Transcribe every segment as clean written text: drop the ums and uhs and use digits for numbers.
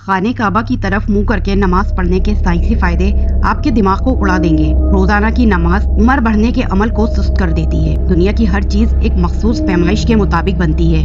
खाने काबा की तरफ मुंह करके नमाज पढ़ने के साइंसी फायदे आपके दिमाग को उड़ा देंगे। रोजाना की नमाज उम्र बढ़ने के अमल को सुस्त कर देती है। दुनिया की हर चीज एक मखसूस पैमाइश के मुताबिक बनती है।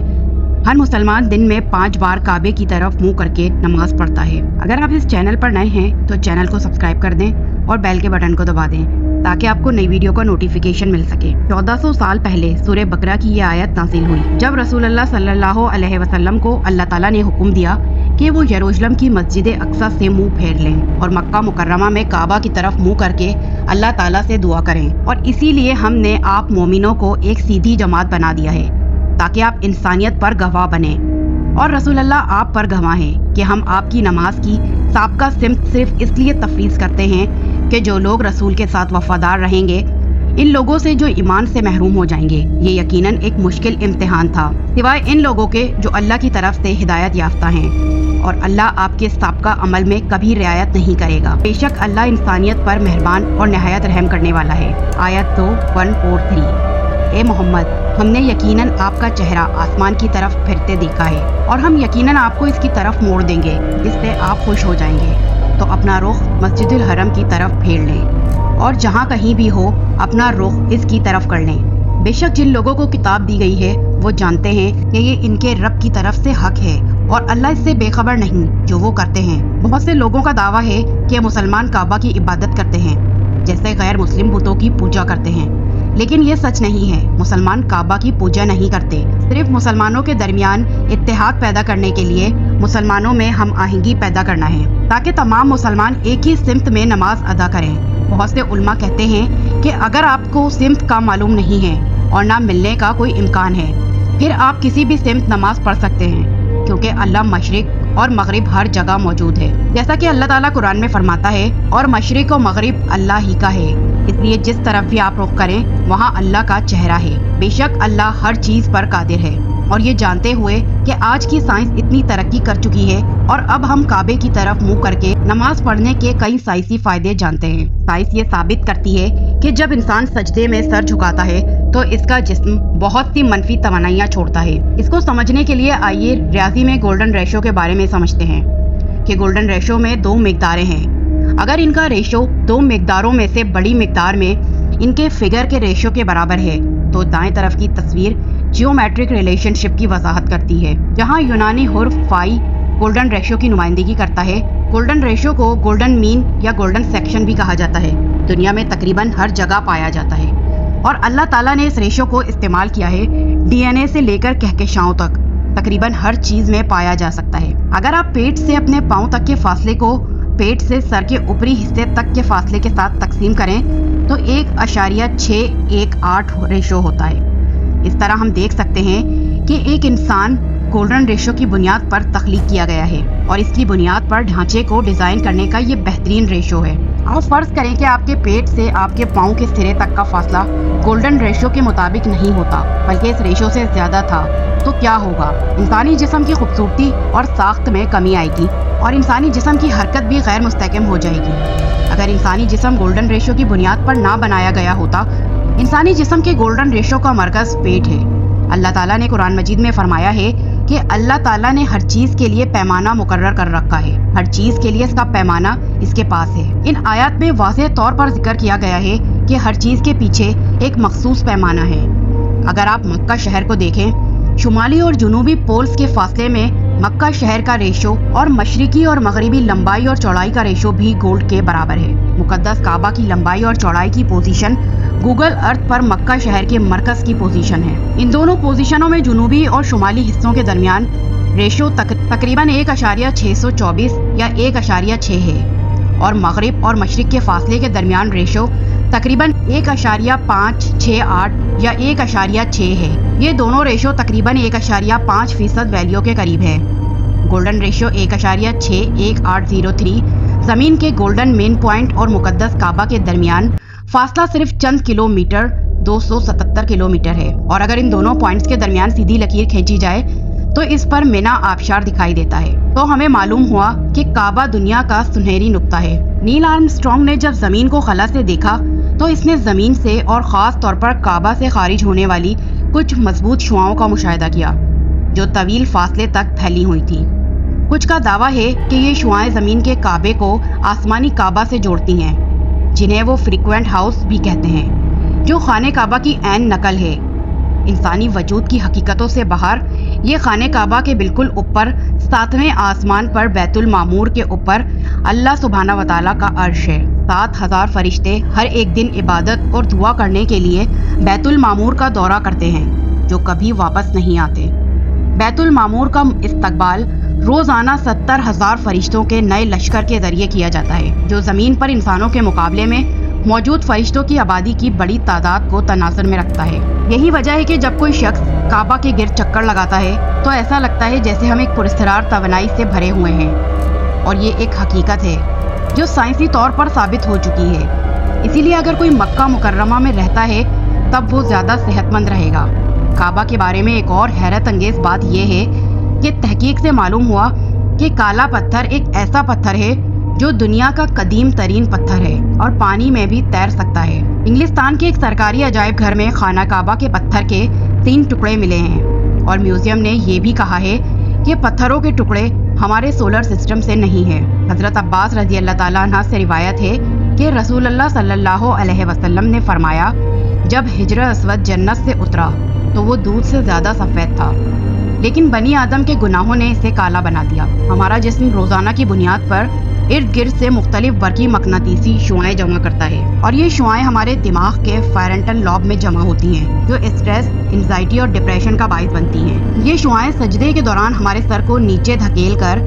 हर मुसलमान दिन में 5 बार काबे की तरफ मुंह करके नमाज पढ़ता है। अगर आप इस चैनल पर नए हैं तो चैनल को सब्सक्राइब कर दें और बेल के बटन को दबा दें ताकि आपको नई वीडियो का नोटिफिकेशन मिल सके। 1400 साल पहले सूरह बकरा की ये आयत नाज़िल हुई जब रसूलुल्लाह सल्लल्लाहु अलैहि वसल्लम को अल्लाह ताला ने हुक्म दिया कि वो यरूशलेम की मस्जिद अक्सा से मुंह फेर लें और मक्का मुकर्रमा में काबा की तरफ मुंह करके अल्लाह ताला से दुआ करें। और इसीलिए हमने आप मोमिनों को एक सीधी जमात बना दिया है ताकि आप इंसानियत पर गवाह बने और रसूलुल्लाह आप पर गवाह हैं कि हम आपकी नमाज की साबका सिमत सिर्फ इसलिए तफवीज़ करते हैं कि जो लोग रसूल के साथ वफादार रहेंगे इन लोगों से जो ईमान से महरूम हो जाएंगे। ये यकीनन एक मुश्किल इम्तिहान था सिवाय इन लोगों के जो अल्लाह की तरफ से हिदायत याफ्ता हैं और अल्लाह आपके साबका अमल में कभी रियायत नहीं करेगा। बेशक अल्लाह इंसानियत पर मेहरबान और नहायत रहम करने वाला है। आयत 2:143 ए मोहम्मद, हमने यकीनन आपका चेहरा आसमान की तरफ फिरते देखा है और हम यकीनन आपको इसकी तरफ मोड़ देंगे जिससे आप खुश हो जाएंगे। तो अपना रुख मस्जिदुल हरम की तरफ फेर लें और जहाँ कहीं भी हो अपना रुख इसकी तरफ कर लें। बेशक जिन लोगों को किताब दी गई है वो जानते हैं कि ये इनके रब की तरफ से हक है और अल्लाह इससे बेखबर नहीं जो वो करते हैं। बहुत से लोगों का दावा है कि मुसलमान काबा की इबादत करते हैं जैसे गैर मुस्लिम बुतों की पूजा करते हैं, लेकिन ये सच नहीं है। मुसलमान काबा की पूजा नहीं करते। सिर्फ मुसलमानों के दरमियान इत्तेहाद पैदा करने के लिए मुसलमानों में हम आहंगी पैदा करना है ताकि तमाम मुसलमान एक ही सिमत में नमाज अदा करें। बहुत से उल्मा कहते हैं कि अगर आपको सिमत का मालूम नहीं है और ना मिलने का कोई इम्कान है फिर आप किसी भी सिमत नमाज पढ़ सकते हैं क्योंकि अल्लाह मशरिक और मगरिब हर जगह मौजूद है। जैसा कि अल्लाह ताला कुरान में फरमाता है और मशरिक और मगरिब अल्लाह ही का है, इसलिए जिस तरफ भी आप रुख करें वहाँ अल्लाह का चेहरा है। बेशक अल्लाह हर चीज पर कादिर है। और ये जानते हुए कि आज की साइंस इतनी तरक्की कर चुकी है और अब हम काबे की तरफ मुंह करके नमाज पढ़ने के कई साइंसी फायदे जानते हैं। साइंस ये साबित करती है कि जब इंसान सजदे में सर झुकाता है तो इसका जिस्म बहुत सी मनफी तवानाइयाँ छोड़ता है। इसको समझने के लिए आइए रियाजी में गोल्डन रेशो के बारे में समझते हैं कि गोल्डन रेशो में 2 मिकदारें हैं। अगर इनका रेशो 2 मिकदारों में से बड़ी मिकदार में इनके फिगर के रेशो के बराबर है तो दाएं तरफ की तस्वीर जियोमेट्रिक रिलेशनशिप की वजाहत करती है जहां यूनानी हुर्फ फाई गोल्डन रेशो की नुमाइंदगी करता है। गोल्डन रेशो को गोल्डन मीन या गोल्डन सेक्शन भी कहा जाता है। दुनिया में तकरीबन हर जगह पाया जाता है और अल्लाह ताला ने इस रेशो को इस्तेमाल किया है DNA से लेकर कहकशाओं तक तकरीबन हर चीज में पाया जा सकता है। अगर आप पेट से अपने पाँव तक के फासले को पेट से सर के ऊपरी हिस्से तक के फासले के साथ तकसीम करें तो 1.618 रेशो होता है। इस तरह हम देख सकते हैं कि एक इंसान गोल्डन रेशो की बुनियाद पर तख्लीक किया गया है और इसकी बुनियाद पर ढांचे को डिजाइन करने का ये बेहतरीन रेशो है। आप फर्ज करें कि आपके पेट से आपके पाँव के सिरे तक का फासला गोल्डन रेशो के मुताबिक नहीं होता बल्कि इस रेशो से ज्यादा था तो क्या होगा? इंसानी जिस्म की खूबसूरती और साख्त में कमी आएगी और इंसानी जिस्म की हरकत भी गैर मुस्तहकम हो जाएगी। अगर इंसानी जिस्म गोल्डन रेशो की बुनियाद पर ना बनाया गया होता, इंसानी जिस्म के गोल्डन रेशो का मरकज पेट है। अल्लाह ताला ने कुरान मजीद में फरमाया है कि अल्लाह ताला ने हर चीज के लिए पैमाना मुकर्रर कर रखा है। हर चीज के लिए इसका पैमाना इसके पास है। इन आयत में वाज़ेह तौर पर जिक्र किया गया है कि हर चीज के पीछे एक मखसूस पैमाना है। अगर आप मक्का शहर को देखें, शुमाली और जुनूबी पोल्स के फासले में मक्का शहर का रेशो और मशरिकी और मगरिबी लंबाई और चौड़ाई का रेशो भी गोल्ड के बराबर है। मुकद्दस काबा की लंबाई और चौड़ाई की पोजीशन गूगल अर्थ पर मक्का शहर के मरकज की पोजीशन है। इन दोनों पोजीशनों में जुनूबी और शुमाली हिस्सों के दरमियान रेशो तकरीबन 1.624 या 1.6 है और मगरिब और मशरिक के फासले के दरमियान रेशो तकरीबन 1.568 या 1.6 है। ये दोनों रेशो तकरीबन 1.5% वैल्यू के करीब है। गोल्डन रेशो 1.61803 जमीन के गोल्डन मेन पॉइंट और मुकद्दस काबा के दरमियान फासला सिर्फ चंद किलोमीटर 277 किलोमीटर है और अगर इन दोनों पॉइंट्स के दरमियान सीधी लकीर खींची जाए तो इस पर मिना आबशार दिखाई देता है। तो हमें मालूम हुआ कि काबा दुनिया का सुनहरी नुक्ता है। नील आर्मस्ट्रॉन्ग ने जब जमीन को खला से देखा तो इसने जमीन से और खास तौर पर काबा से खारिज होने वाली कुछ मजबूत शुआओं का मुशाहिदा किया जो तवील फासले तक फैली हुई थी। कुछ का दावा है कि ये शुआएं ज़मीन के काबे को आसमानी काबा से जोड़ती हैं, जिन्हें वो फ्रीक्वेंट हाउस भी कहते हैं, जो खाने काबा की ऐन नकल है। इंसानी वजूद की हकीकतों से बाहर ये खाने काबा के बिल्कुल ऊपर 7वें आसमान पर बैतुल मामूर के ऊपर अल्लाह सुब्हाना व तआला का अर्श है। 7000 फरिश्ते हर एक दिन इबादत और दुआ करने के लिए बैतुल मामूर का दौरा करते हैं, जो कभी वापस नहीं आते। बैतुल मामूर का इस्तकबाल रोजाना 70,000 फरिश्तों के नए लश्कर के जरिए किया जाता है, जो जमीन पर इंसानों के मुकाबले में मौजूद फरिश्तों की आबादी की बड़ी तादाद को तनाजुर में रखता है। यही वजह है कि जब कोई शख्स काबा के गिर्द चक्कर लगाता है तो ऐसा लगता है जैसे हम एक पुरस्कार तवानाई से भरे हुए हैं, और ये एक हकीकत है जो साइंसी तौर पर साबित हो चुकी है। इसीलिए अगर कोई मक्का मुकर्रमा में रहता है तब वो ज़्यादा सेहतमंद रहेगा। काबा के बारे में एक और हैरत अंगेज बात यह है कि तहकीक से मालूम हुआ कि काला पत्थर एक ऐसा पत्थर है जो दुनिया का कदीम तरीन पत्थर है और पानी में भी तैर सकता है। इंग्लिस्तान के एक सरकारी अजायब घर में खाना काबा के पत्थर के 3 टुकड़े मिले हैं, और म्यूजियम ने ये भी कहा है कि पत्थरों के टुकड़े हमारे सोलर सिस्टम से नहीं है। हजरत अब्बास रज़ी अल्लाह ताला अन्हा से रिवायत है कि रसूलुल्लाह सल्लल्लाहु अलैहि वसल्लम ने फरमाया, जब हिजर अस्वद जन्नत से उतरा तो वो दूध से ज़्यादा सफ़ेद था, लेकिन बनी आदम के गुनाहों ने इसे काला बना दिया। हमारा जिस्म रोज़ाना की बुनियाद पर इर्द गिर्द से मुख्तलिफ बरकी मकनातीसी शुआएं जमा करता है, और ये शुआएं हमारे दिमाग के फ्रंटल लॉब में जमा होती हैं, जो स्ट्रेस, एंजाइटी और डिप्रेशन का बाइस बनती हैं। ये शुआएं सजदे के दौरान हमारे सर को नीचे धकेल कर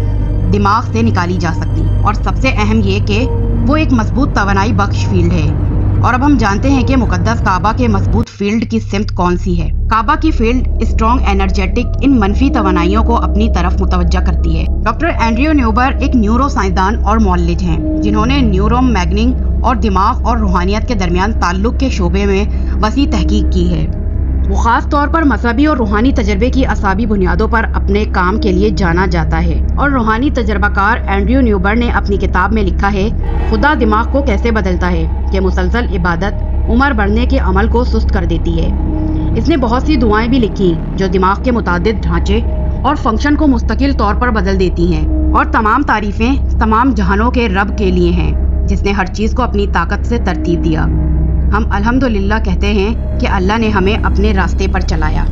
दिमाग से निकाली जा सकती, और सबसे अहम ये कि वो एक मजबूत तवानाई बख्श फील्ड है। और अब हम जानते हैं कि मुकद्दस काबा के मजबूत फील्ड की सिमत कौन सी है। काबा की फील्ड स्ट्रॉन्ग एनर्जेटिक इन मनफी तवानाइयों को अपनी तरफ मुतवज्जा करती है। डॉक्टर एंड्रयू न्यूबर एक न्यूरो साइंसदान और मौलिज हैं, जिन्होंने न्यूरो मैगनिंग और दिमाग और रूहानियत के दरमियान ताल्लुक के शोबे में वसी तहकीक की है। वो खास तौर पर मजहबी और रूहानी तजर्बे की असाबी बुनियादों पर अपने काम के लिए जाना जाता है, और रूहानी तजर्बाकार एंड्रयू न्यूबर ने अपनी किताब में लिखा है, खुदा दिमाग को कैसे बदलता है कि मुसलसल इबादत उम्र बढ़ने के अमल को सुस्त कर देती है। इसने बहुत सी दुआएं भी लिखी जो दिमाग के मुतादिद ढांचे और फंक्शन को मुस्तकिल तौर पर बदल देती हैं, और तमाम तारीफें तमाम जहानों के रब के लिए हैं, जिसने हर चीज़ को अपनी ताकत से तरतीब दिया। हम अल्हम्दुलिल्लाह कहते हैं कि अल्लाह ने हमें अपने रास्ते पर चलाया।